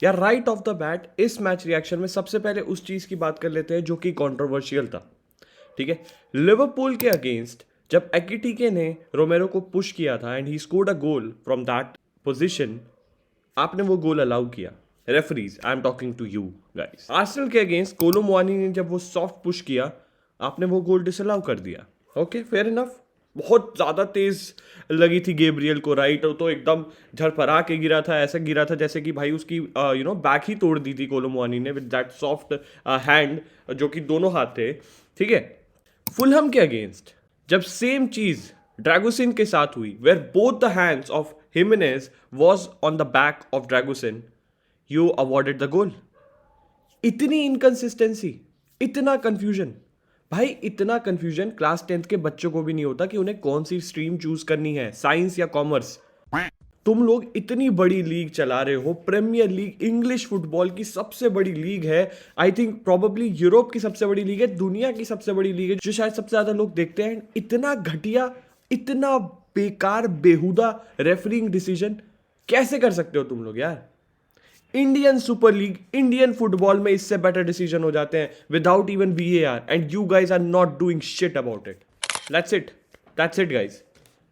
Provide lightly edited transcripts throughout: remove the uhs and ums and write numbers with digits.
या right of the bat इस match reaction में सबसे पहले उस चीज की बात कर लेते हैं जो कि कंट्रोवर्शियल था। ठीक है, लिवरपूल के अगेंस्ट जब एकिटिके ने रोमेरो को पुश किया था and he scored a goal from that position, आपने वो गोल अलाउ किया। Referees, I am talking to you guys. Arsenal के अगेंस्ट कोलो मुआनी ने जब वो सॉफ्ट पुश किया, आपने वो गोल डिसअलाउ कर दिया। Okay, fair enough. बहुत ज्यादा तेज लगी थी गेब्रियल को, राइट? तो एकदम झरफरा के गिरा था, ऐसा गिरा था जैसे कि भाई उसकी बैक ही तोड़ दी थी कोलो मुआनी ने विद दैट सॉफ्ट हैंड, जो कि दोनों हाथ थे। ठीक है, फुलहम के अगेंस्ट जब सेम चीज ड्रैगोसिन के साथ हुई, where both the hands of Jimenez was on the back of Dragusin, you awarded the goal. इतनी इनकंसिस्टेंसी, इतना कंफ्यूजन। भाई इतना कंफ्यूजन क्लास 10th के बच्चों को भी नहीं होता कि उन्हें कौन सी स्ट्रीम चूज करनी है, साइंस या कॉमर्स। तुम लोग इतनी बड़ी लीग चला रहे हो, प्रीमियर लीग, इंग्लिश फुटबॉल की सबसे बड़ी लीग है, आई थिंक प्रोबेबली यूरोप की सबसे बड़ी लीग है, दुनिया की सबसे बड़ी लीग है, जो शायद सबसे ज्यादा लोग देखते हैं। इतना घटिया, इतना बेकार, बेहुदा रेफरिंग डिसीजन कैसे कर सकते हो तुम लोग यार? Indian Super League, Indian football में इससे बेटर डिसीजन हो जाते हैं without even VAR, and you guys are not doing shit about it. That's it guys.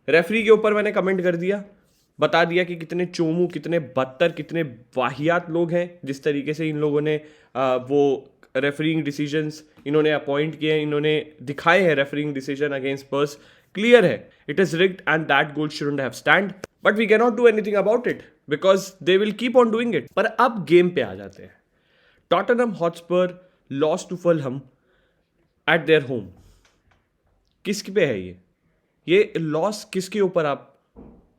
Referee के ऊपर मैंने कमेंट कर दिया, बता दिया कि कितने चोमू, कितने बदतर, कितने वाहियात लोग हैं, जिस तरीके से इन लोगों ने वो रेफरिंग डिसीजंस इन्होंने अपॉइंट किए हैं, इन्होंने दिखाए हैं refereeing decision against Spurs. Clear है, it is rigged and that goal shouldn't have stand, but we can not do anything about it because they will keep on doing it. पर अब game पे आ जाते हैं। Tottenham Hotspur loss to Fulham at their home. किसके पे है ये लॉस किसके ऊपर आप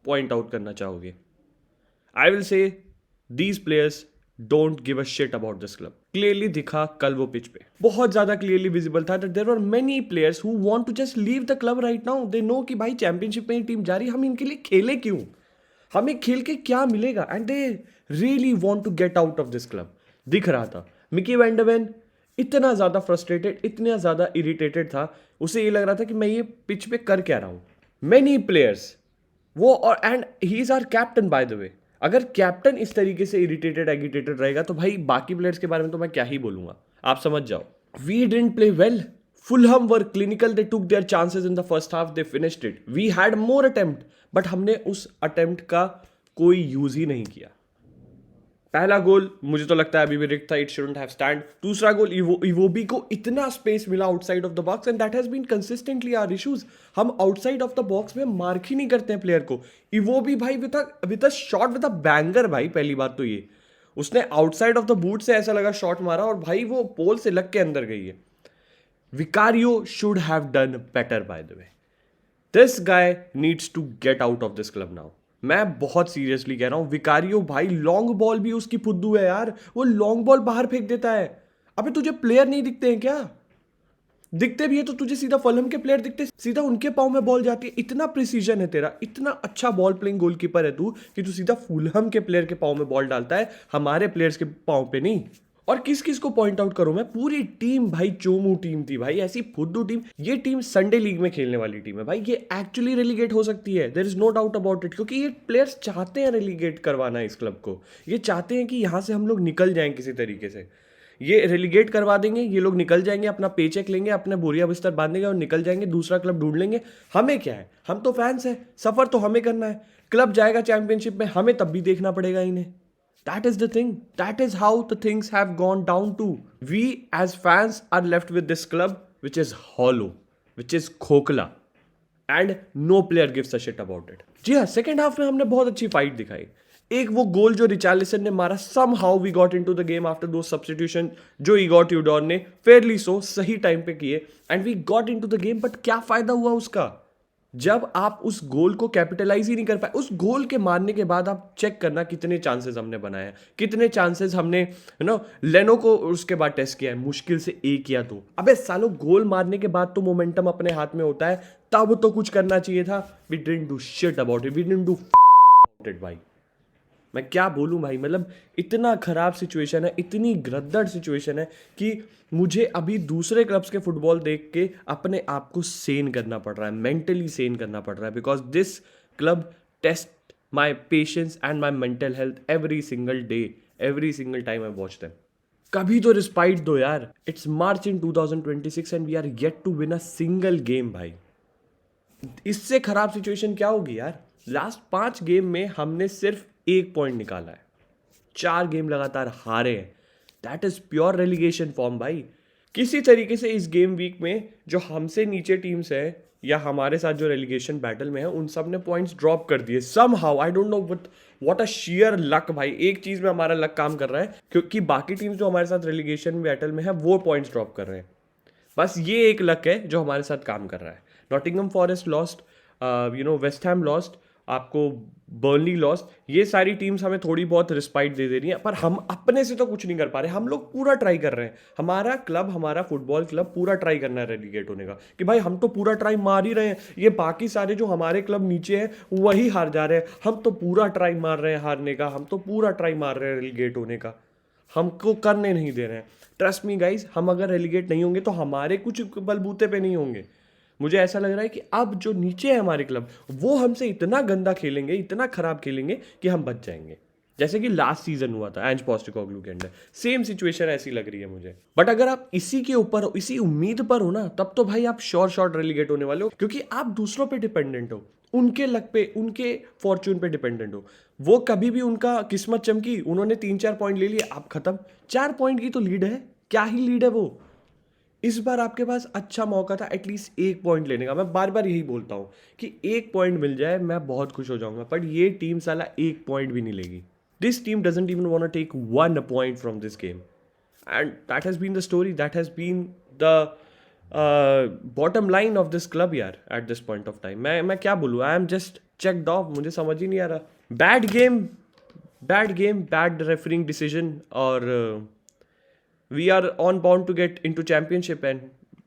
पॉइंट आउट करना चाहोगे? I will say these players don't give a shit about this club. Clearly दिखा कल वो पिच पे, बहुत ज्यादा क्लियरली विजिबल था that there were many players who want to just leave the club right now. They know कि भाई championship में ही टीम जा रही है, हम इनके लिए खेले क्यों, हमें खेल के क्या मिलेगा, and they really want to get out of this club. दिख रहा था मिकी वैंडरवेन इतना ज्यादा फ्रस्ट्रेटेड, इतना ज्यादा इरिटेटेड था, उसे ये लग रहा था कि मैं ये पिच पे कर क्या रहा हूं। मेनी प्लेयर्स वो, और and he is our captain by the way. अगर कैप्टन इस तरीके से इरिटेटेड एगिटेटेड रहेगा तो भाई बाकी प्लेयर्स के बारे में तो मैं क्या ही बोलूंगा, आप समझ जाओ। We didn't play well. Fulham were clinical, they took their chances in the first half, they finished it. We had more attempt, but हमने उस अटेम्प्ट का कोई यूज ही नहीं किया। पहला गोल मुझे तो लगता है अभी भी रिक्त था, इट शुडंट हैव स्टैंड। दूसरा गोल इवोबी को इतना स्पेस मिला outside of the box, and that has been consistently our issues. हम आउटसाइड ऑफ द बॉक्स में मार्क ही नहीं करते हैं प्लेयर को। इवोबी भाई with a shot, with a banger भाई। पहली बात तो ये, उसने आउटसाइड ऑफ द बूट से ऐसा लगा शॉट मारा और भाई वो पोल से लग के अंदर गई है। Vicario should have done better, by the way. This guy needs to get out of this club now. मैं बहुत सीरियसली कह रहा हूं, विकारियो भाई लॉन्ग बॉल भी उसकी फुद्दू है यार, वो लॉन्ग बॉल बाहर फेंक देता है। अबे तुझे प्लेयर नहीं दिखते हैं क्या? दिखते भी है तो तुझे सीधा फुलहम के प्लेयर दिखते, सीधा उनके पाँव में बॉल जाती है। इतना प्रिसीजन है तेरा, इतना अच्छा बॉल प्लेइंग गोलकीपर है तू कि तू सीधा फुलहम के प्लेयर के पाँव में बॉल डालता है, हमारे प्लेयर्स के पाँव पे नहीं। और किस किस को पॉइंट आउट करूं मैं? पूरी टीम भाई चोमू टीम थी भाई, ऐसी फुद्दू टीम। ये टीम संडे लीग में खेलने वाली टीम है भाई, ये एक्चुअली रेलीगेट हो सकती है, there is no doubt about it, क्योंकि ये प्लेयर्स चाहते हैं रेलीगेट करवाना इस क्लब को। ये चाहते हैं कि यहां से हम लोग निकल जाएं किसी तरीके से। ये रेलीगेट करवा देंगे, ये लोग निकल जाएंगे, अपना पेचेक लेंगे, अपने बोरिया बिस्तर बांधेंगे और निकल जाएंगे, दूसरा क्लब ढूंढ लेंगे। हमें क्या है, हम तो फैंस हैं, सफर तो हमें करना है। क्लब जाएगा चैंपियनशिप में, हमें तब भी देखना पड़ेगा इन्हें। That is the thing. That is how the things have gone down to. We as fans are left with this club which is hollow, which is खोखला, and no player gives a shit about it. जी हाँ, second half में हमने बहुत अच्छी fight दिखाई। एक वो गोल जो रिचार्लिसन ने मारा, somehow we got into the game after those substitution जो इगोर ट्यूडोर ने fairly so सही टाइम पे किए, and we got into the game, but क्या फायदा हुआ उसका जब आप उस गोल को कैपिटलाइज ही नहीं कर पाए। उस गोल के मारने के बाद आप चेक करना कितने चांसेस हमने बनाए, कितने चांसेस हमने लेनो को उसके बाद टेस्ट किया है, मुश्किल से एक या दो। अबे सालो, गोल मारने के बाद तो मोमेंटम अपने हाथ में होता है, तब तो कुछ करना चाहिए था। We didn't do shit about it, we didn't do about it भाई। मैं क्या बोलूं भाई, मतलब इतना खराब सिचुएशन है, इतनी ग्रद्दड़ सिचुएशन है कि मुझे अभी दूसरे क्लब्स के फुटबॉल देख के अपने आप को सेन करना पड़ रहा है, मेंटली सेन करना पड़ रहा है, because this club test my patience and my mental health every single day every single time I watch them. कभी तो रिस्पाइट दो यार। It's March in 2026 and we are yet to win a single game भाई। इससे खराब situation क्या होगी यार। लास्ट 5 गेम में हमने सिर्फ 1 पॉइंट निकाला है, 4 गेम लगातार हारे हैं। That is pure relegation form भाई। किसी तरीके से इस गेम वीक में जो हमसे नीचे टीम्स है या हमारे साथ जो रेलीगेशन बैटल में है उन सब ने पॉइंट्स ड्रॉप कर दिए somehow. I don't know what a sheer luck भाई। एक चीज में हमारा लक काम कर रहा है क्योंकि बाकी टीम्स जो हमारे साथ रेलीगेशन बैटल में है वो पॉइंट्स ड्रॉप कर रहे हैं। बस ये एक लक है जो हमारे साथ काम कर रहा है। Nottingham forest lost, West Ham lost, आपको बर्नली लॉस्ट। ये सारी टीम्स हमें थोड़ी बहुत रिस्पाइट दे दे रही हैं, पर हम अपने से तो कुछ नहीं कर पा रहे। हम लोग पूरा ट्राई कर रहे हैं। हमारा क्लब, हमारा फुटबॉल क्लब पूरा ट्राई करना है रेलीगेट होने का कि भाई हम तो पूरा ट्राई मार ही रहे हैं। ये बाकी सारे जो हमारे क्लब नीचे हैं वही हार जा रहे हैं। हम तो पूरा ट्राई मार रहे हैं हारने का, हम तो पूरा ट्राई मार रहे हैं रेलीगेट होने का, हमको करने नहीं दे रहे हैं। ट्रस्ट मी गाइज, हम अगर रेलीगेट नहीं होंगे तो हमारे कुछ बलबूते पे नहीं होंगे। मुझे ऐसा लग रहा है कि अब जो नीचे है हमारे क्लब वो हमसे इतना गंदा खेलेंगे, इतना खराब खेलेंगे कि हम बच जाएंगे। जैसे कि लास्ट सीजन हुआ था एंज पोस्टेकोग्लू के अंदर, सेम सिचुएशन ऐसी लग रही है मुझे। बट अगर आप इसी के ऊपर हो, इसी उम्मीद पर हो ना, तब तो भाई आप श्योर शॉट रेलीगेट होने वाले हो क्योंकि आप दूसरों पे डिपेंडेंट हो, उनके लक पे, उनके फॉर्चून पे डिपेंडेंट हो। वो कभी भी उनका किस्मत चमकी, उन्होंने 3-4 पॉइंट ले लिए, आप खत्म। 4 पॉइंट की तो लीड है, क्या ही लीड है वो। इस बार आपके पास अच्छा मौका था एटलीस्ट 1 पॉइंट लेने का। मैं बार बार यही बोलता हूँ कि 1 पॉइंट मिल जाए मैं बहुत खुश हो जाऊंगा, बट ये टीम साला 1 पॉइंट भी नहीं लेगी। This team doesn't even want to take 1 point from this game and that has been the story, that has been the bottom line of this club यार at this point of time. मैं क्या बोलूँ, I am just checked off. मुझे समझ ही नहीं आ रहा। Bad game, bad refereeing decision, और we are on bound to get into championship. And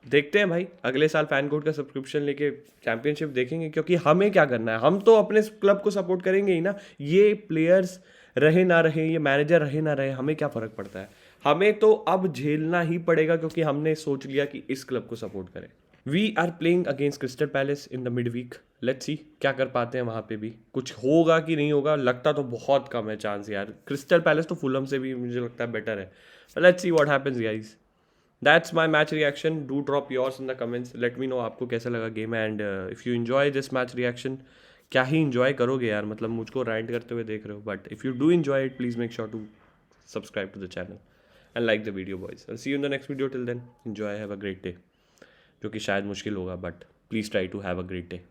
देखते हैं भाई, अगले साल फैन कोड का सब्सक्रिप्शन लेके चैंपियनशिप देखेंगे, क्योंकि हमें क्या करना है, हम तो अपने क्लब को सपोर्ट करेंगे ही ना। ये प्लेयर्स रहे ना रहे, ये मैनेजर रहे ना रहे, हमें क्या फ़र्क पड़ता है। हमें तो अब झेलना ही पड़ेगा क्योंकि हमने सोच लिया कि इस क्लब को सपोर्ट करें। We are playing against Crystal Palace in the mid week. Let's see क्या कर पाते हैं वहाँ पे भी, कुछ होगा कि नहीं होगा। लगता तो बहुत कम है चांस यार। क्रिस्टल पैलेस तो फुलहम से भी मुझे लगता है बेटर है। Let's see what happens guys. That's my match reaction. Do drop yours in the comments, let me know आपको कैसा लगा game. And if you enjoy this match reaction, क्या ही इन्जॉय करोगे यार, मतलब मुझको रैंट करते हुए देख रहे हो। But if you do enjoy it, please make sure to subscribe to the channel and like the video boys. I'll see you in the next video. Till then, enjoy, have a great day, जो कि शायद मुश्किल होगा, but please try to have a great day.